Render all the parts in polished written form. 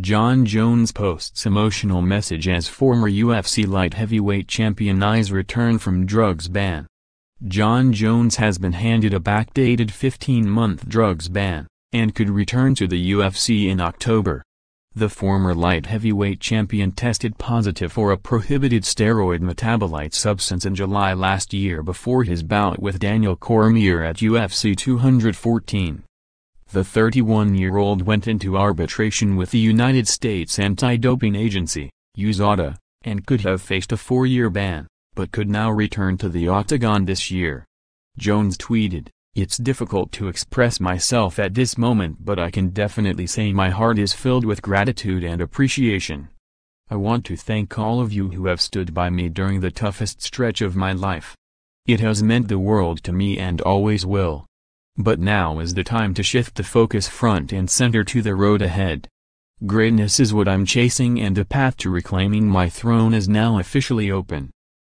Jon Jones posts emotional message as former UFC light heavyweight champion eyes return from drugs ban. Jon Jones has been handed a backdated 15-month drugs ban, and could return to the UFC in October. The former light heavyweight champion tested positive for a prohibited steroid metabolite substance in July last year before his bout with Daniel Cormier at UFC 214. The 31-year-old went into arbitration with the United States Anti-Doping Agency, USADA, and could have faced a 4-year ban, but could now return to the octagon this year. Jones tweeted, "It's difficult to express myself at this moment, but I can definitely say my heart is filled with gratitude and appreciation. I want to thank all of you who have stood by me during the toughest stretch of my life. It has meant the world to me and always will. But now is the time to shift the focus front and center to the road ahead. Greatness is what I'm chasing, and the path to reclaiming my throne is now officially open.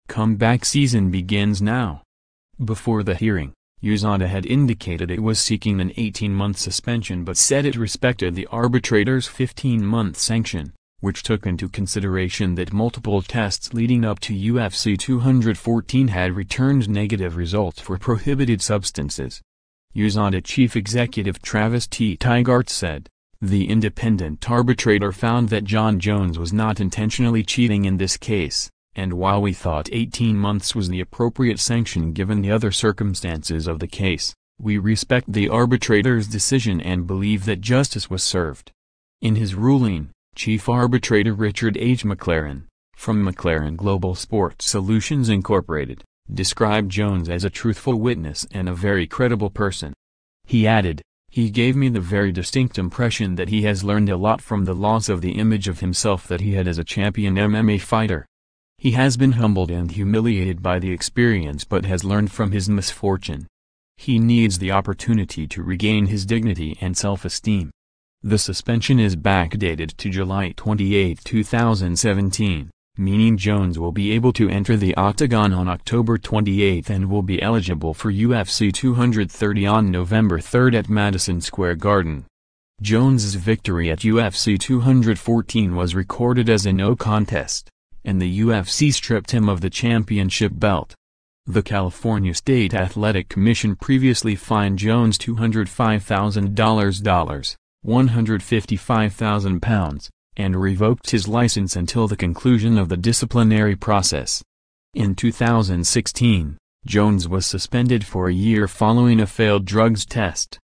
Comeback season begins now." Before the hearing, USADA had indicated it was seeking an 18-month suspension but said it respected the arbitrator's 15-month sanction, which took into consideration that multiple tests leading up to UFC 214 had returned negative results for prohibited substances. USADA Chief Executive Travis T. Tygart said, "The independent arbitrator found that Jon Jones was not intentionally cheating in this case, and while we thought 18 months was the appropriate sanction given the other circumstances of the case, we respect the arbitrator's decision and believe that justice was served." In his ruling, Chief Arbitrator Richard H. McLaren, from McLaren Global Sports Solutions Incorporated, described Jones as a truthful witness and a very credible person. He added, "He gave me the very distinct impression that he has learned a lot from the loss of the image of himself that he had as a champion MMA fighter. He has been humbled and humiliated by the experience but has learned from his misfortune. He needs the opportunity to regain his dignity and self-esteem." The suspension is backdated to July 28, 2017. Meaning Jones will be able to enter the octagon on October 28 and will be eligible for UFC 230 on November 3 at Madison Square Garden. Jones's victory at UFC 214 was recorded as a no contest, and the UFC stripped him of the championship belt. The California State Athletic Commission previously fined Jones $205,000, £155,000, and revoked his license until the conclusion of the disciplinary process. In 2016, Jones was suspended for a year following a failed drugs test.